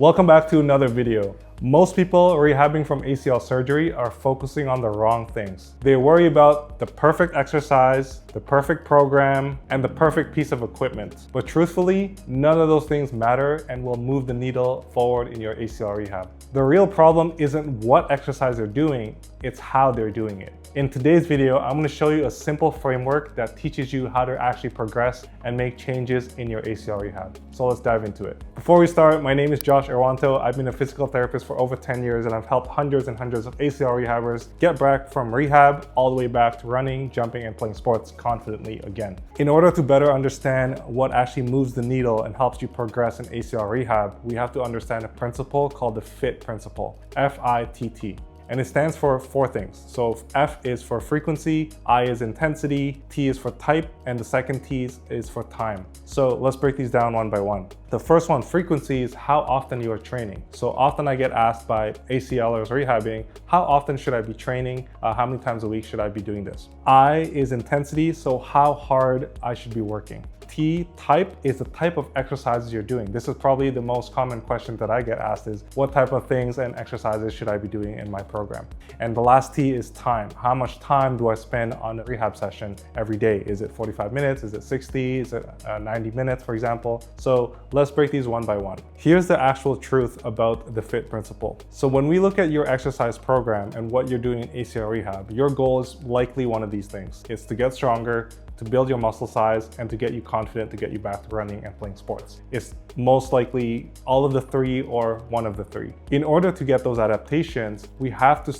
Welcome back to another video. Most people rehabbing from ACL surgery are focusing on the wrong things. They worry about the perfect exercise, the perfect program, and the perfect piece of equipment. But truthfully, none of those things matter and will move the needle forward in your ACL rehab. The real problem isn't what exercise they're doing, it's how they're doing it. In today's video, I'm going to show you a simple framework that teaches you how to actually progress and make changes in your ACL rehab. So let's dive into it. Before we start, my name is Josh Erwanto. I've been a physical therapist for over 10 years and I've helped hundreds and hundreds of ACL rehabbers get back from rehab all the way back to running, jumping, and playing sports confidently again. In order to better understand what actually moves the needle and helps you progress in ACL rehab, we have to understand a principle called the FIT principle, F-I-T-T. And it stands for four things. So F is for frequency, I is intensity, T is for type, and the second T is for time. So let's break these down one by one. The first one, frequency, is how often you are training. So often I get asked by ACLers rehabbing, how often should I be training? How many times a week should I be doing this? I is intensity, so how hard I should be working. T, type, is the type of exercises you're doing. This is probably the most common question that I get asked is, what type of things and exercises should I be doing in my program? And the last T is time. How much time do I spend on a rehab session every day? Is it 45 minutes? Is it 60? Is it 90 minutes, for example? So let's break these one by one. Here's the actual truth about the FIT principle. So when we look at your exercise program and what you're doing in ACL rehab, your goal is likely one of these things. It's to get stronger, to build your muscle size, and to get you confident to get you back to running and playing sports. It's most likely all of the three or one of the three. In order to get those adaptations, we have to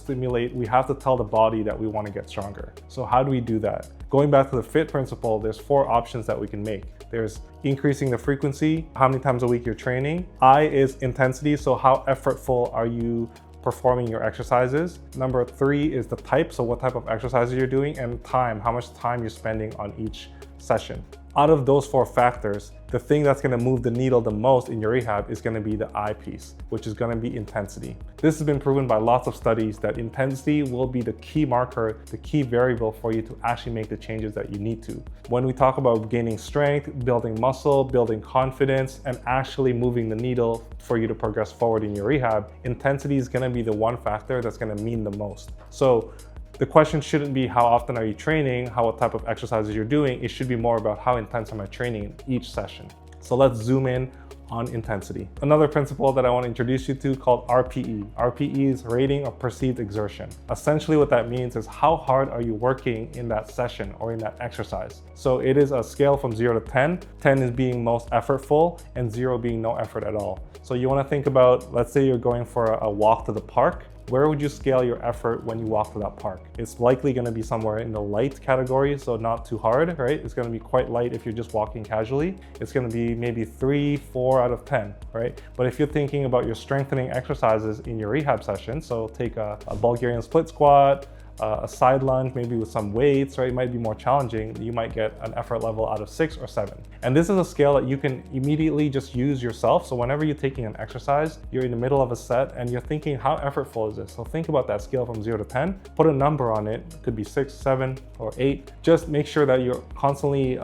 tell the body that we want to get stronger. So how do we do that? Going back to the FIT principle, there's four options that we can make. There's increasing the frequency, how many times a week you're training. I is intensity, so how effortful are you performing your exercises. Number three is the type, so what type of exercises you're doing, and time, how much time you're spending on each session. Out of those four factors, the thing that's going to move the needle the most in your rehab is going to be the I piece, which is going to be intensity. This has been proven by lots of studies that intensity will be the key marker, the key variable for you to actually make the changes that you need to. When we talk about gaining strength, building muscle, building confidence, and actually moving the needle for you to progress forward in your rehab, intensity is going to be the one factor that's going to mean the most. So the question shouldn't be how often are you training, what type of exercises you're doing. It should be more about how intense am I training in each session. So let's zoom in on intensity. Another principle that I want to introduce you to called RPE. RPE is rating of perceived exertion. Essentially what that means is how hard are you working in that session or in that exercise. So it is a scale from 0 to 10. 10 is being most effortful and 0 being no effort at all. So you want to think about, let's say you're going for a walk to the park. Where would you scale your effort when you walk to that park? It's likely going to be somewhere in the light category, so not too hard, right? It's going to be quite light if you're just walking casually. It's going to be maybe 3, 4 out of 10, right? But if you're thinking about your strengthening exercises in your rehab session, so take a Bulgarian split squat, a side lunge, maybe with some weights, right? It might be more challenging. You might get an effort level out of 6 or 7. And this is a scale that you can immediately just use yourself. So whenever you're taking an exercise, you're in the middle of a set and you're thinking, how effortful is this? So think about that scale from 0 to 10, put a number on it. It could be 6, 7, or 8. Just make sure that you're constantly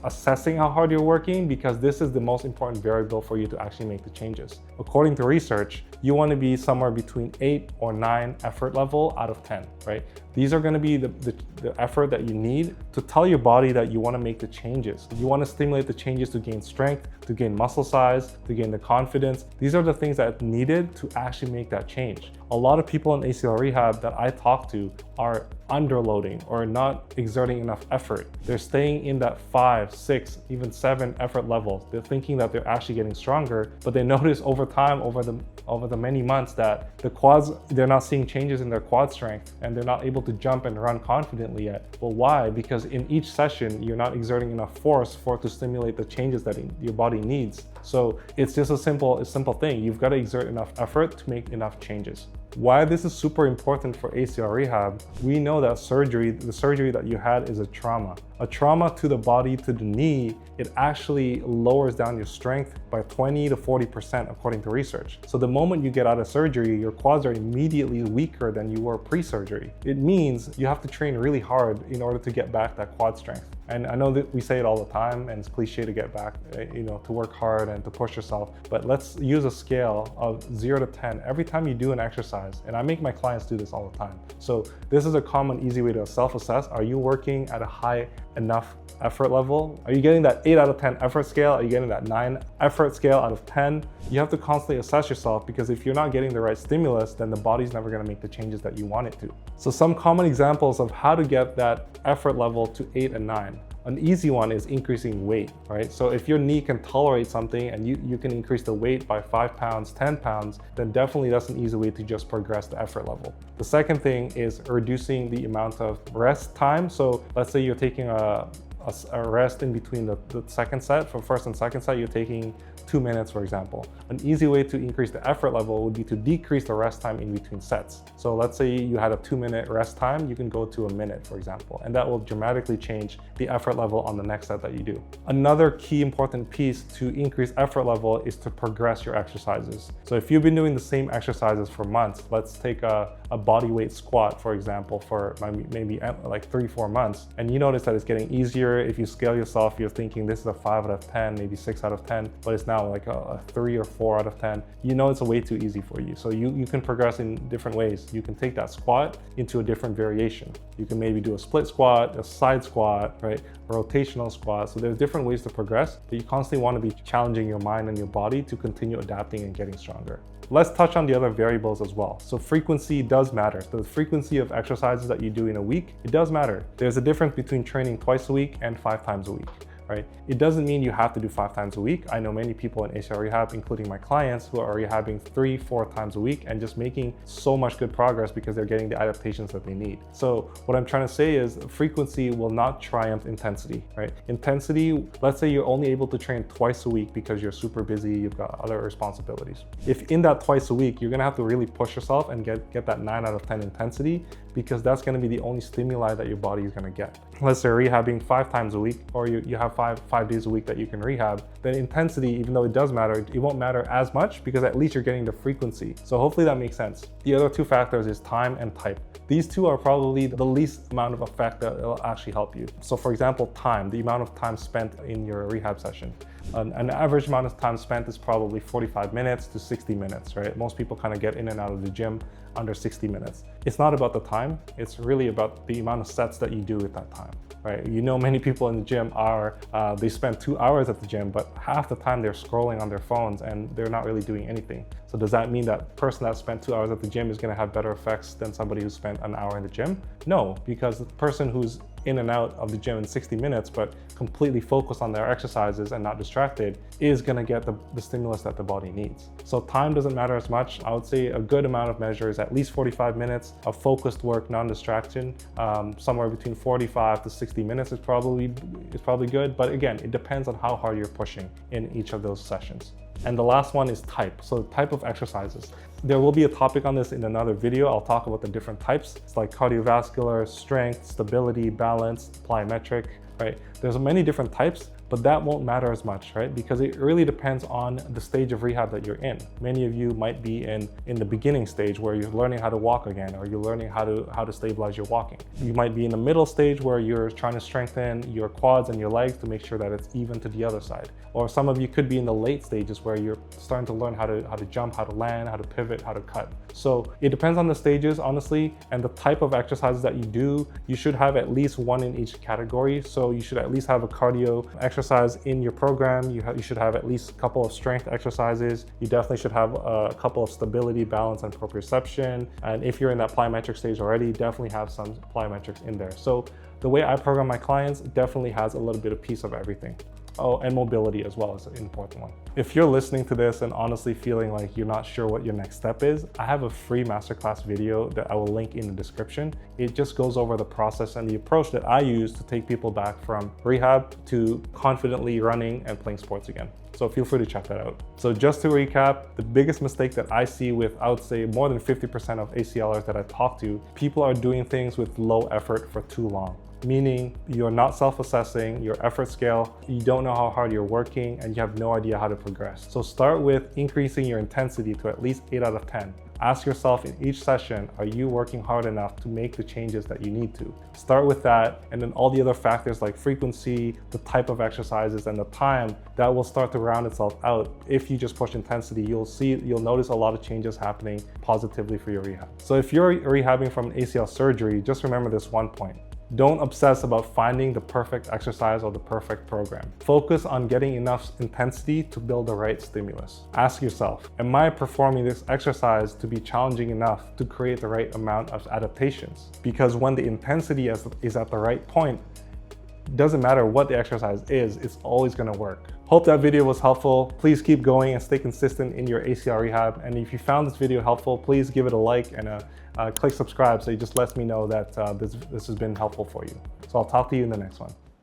assessing how hard you're working, because this is the most important variable for you to actually make the changes. According to research, you want to be somewhere between 8 or 9 effort level out of 10, right? These are going to be the effort that you need to tell your body that you want to make the changes. You want to stimulate the changes to gain strength, to gain muscle size, to gain the confidence. These are the things that are needed to actually make that change. A lot of people in ACL rehab that I talk to are underloading or not exerting enough effort. They're staying in that 5, 6, even 7 effort levels. They're thinking that they're actually getting stronger, but they notice over time, over the many months, that the quads, they're not seeing changes in their quad strength and they're not able to jump and run confidently yet. Well, why? Because in each session, you're not exerting enough force to stimulate the changes that your body needs. So it's just a simple thing. You've got to exert enough effort to make enough changes. Why this is super important for ACL rehab, we know that the surgery that you had is a trauma. A trauma to the body, to the knee, it actually lowers down your strength by 20 to 40% according to research. So the moment you get out of surgery, your quads are immediately weaker than you were pre-surgery. It means you have to train really hard in order to get back that quad strength. And I know that we say it all the time and it's cliche to get back, to work hard and to push yourself, but let's use a scale of 0 to 10 every time you do an exercise. And I make my clients do this all the time. So this is a common, easy way to self-assess. Are you working at a high enough effort level? Are you getting that 8 out of 10 effort scale? Are you getting that 9 effort scale out of 10? You have to constantly assess yourself, because if you're not getting the right stimulus, then the body's never going to make the changes that you want it to. So some common examples of how to get that effort level to 8 and 9. An easy one is increasing weight, right? So if your knee can tolerate something and you can increase the weight by 5 pounds, 10 pounds, then definitely that's an easy way to just progress the effort level. The second thing is reducing the amount of rest time. So let's say you're taking a rest in between the second set. For first and second set, you're taking 2 minutes, for example. An easy way to increase the effort level would be to decrease the rest time in between sets. So let's say you had a 2-minute rest time, you can go to a minute, for example, and that will dramatically change the effort level on the next set that you do. Another key important piece to increase effort level is to progress your exercises. So if you've been doing the same exercises for months, let's take a body weight squat, for example, for maybe like 3-4 months, and you notice that it's getting easier. If you scale yourself, you're thinking this is a 5 out of 10, maybe 6 out of 10, but it's now like a 3 or 4 out of 10. You know it's way too easy for you. So you can progress in different ways. You can take that squat into a different variation. You can maybe do a split squat, a side squat, right? A rotational squat. So there's different ways to progress, but you constantly want to be challenging your mind and your body to continue adapting and getting stronger. Let's touch on the other variables as well. So frequency does matter. The frequency of exercises that you do in a week, it does matter. There's a difference between training twice a week and 5 times a week. Right? It doesn't mean you have to do 5 times a week. I know many people in ACL rehab, including my clients, who are rehabbing 3-4 times a week and just making so much good progress because they're getting the adaptations that they need. So what I'm trying to say is frequency will not triumph intensity, right? Intensity, let's say you're only able to train twice a week because you're super busy, you've got other responsibilities. If in that twice a week, you're gonna have to really push yourself and get that 9 out of 10 intensity, because that's gonna be the only stimuli that your body is gonna get. Let's say rehabbing 5 times a week, or you have five days a week that you can rehab, then intensity, even though it does matter, it won't matter as much because at least you're getting the frequency. So hopefully that makes sense. The other 2 factors is time and type. These 2 are probably the least amount of effect that will actually help you. So for example, time, the amount of time spent in your rehab session. An average amount of time spent is probably 45 minutes to 60 minutes, right? Most people kind of get in and out of the gym under 60 minutes. It's not about the time, it's really about the amount of sets that you do at that time, right? You know, many people in the gym they spend 2 hours at the gym, but half the time they're scrolling on their phones and they're not really doing anything. So does that mean that person that spent 2 hours at the gym is gonna have better effects than somebody who spent an hour in the gym? No, because the person who's in and out of the gym in 60 minutes, but completely focused on their exercises and not distracted, is gonna get the stimulus that the body needs. So time doesn't matter as much. I would say a good amount of measure is at least 45 minutes of focused work, non-distraction. Somewhere between 45 to 60 minutes is probably good. But again, it depends on how hard you're pushing in each of those sessions. And the last one is type. So type of exercises. There will be a topic on this in another video. I'll talk about the different types. It's like cardiovascular, strength, stability, balance, plyometric, right? There's many different types, but that won't matter as much, right? Because it really depends on the stage of rehab that you're in. Many of you might be in the beginning stage where you're learning how to walk again, or you're learning how to stabilize your walking. You might be in the middle stage where you're trying to strengthen your quads and your legs to make sure that it's even to the other side. Or some of you could be in the late stages where you're starting to learn how to jump, how to land, how to pivot, how to cut. So it depends on the stages, honestly, and the type of exercises that you do. You should have at least one in each category. So you should at least have a cardio exercise in your program. You should have at least a couple of strength exercises. You definitely should have a couple of stability, balance, and proprioception. And if you're in that plyometric stage already, definitely have some plyometrics in there. So the way I program my clients definitely has a little bit of piece of everything. Oh, and mobility as well is an important one. If you're listening to this and honestly feeling like you're not sure what your next step is, I have a free masterclass video that I will link in the description. It just goes over the process and the approach that I use to take people back from rehab to confidently running and playing sports again. So feel free to check that out. So just to recap, the biggest mistake that I see with, I would say, more than 50% of ACLers that I talk to, people are doing things with low effort for too long. Meaning you're not self-assessing your effort scale, you don't know how hard you're working, and you have no idea how to progress. So start with increasing your intensity to at least 8 out of 10. Ask yourself in each session, are you working hard enough to make the changes that you need to? Start with that, and then all the other factors like frequency, the type of exercises, and the time, that will start to round itself out. If you just push intensity, you'll notice a lot of changes happening positively for your rehab. So if you're rehabbing from an ACL surgery, just remember this one point. Don't obsess about finding the perfect exercise or the perfect program. Focus on getting enough intensity to build the right stimulus. Ask yourself, am I performing this exercise to be challenging enough to create the right amount of adaptations? Because when the intensity is at the right point, doesn't matter what the exercise is, it's always gonna work. Hope that video was helpful. Please keep going and stay consistent in your ACL rehab. And if you found this video helpful, please give it a like and click subscribe so it just lets me know that this has been helpful for you. So I'll talk to you in the next one.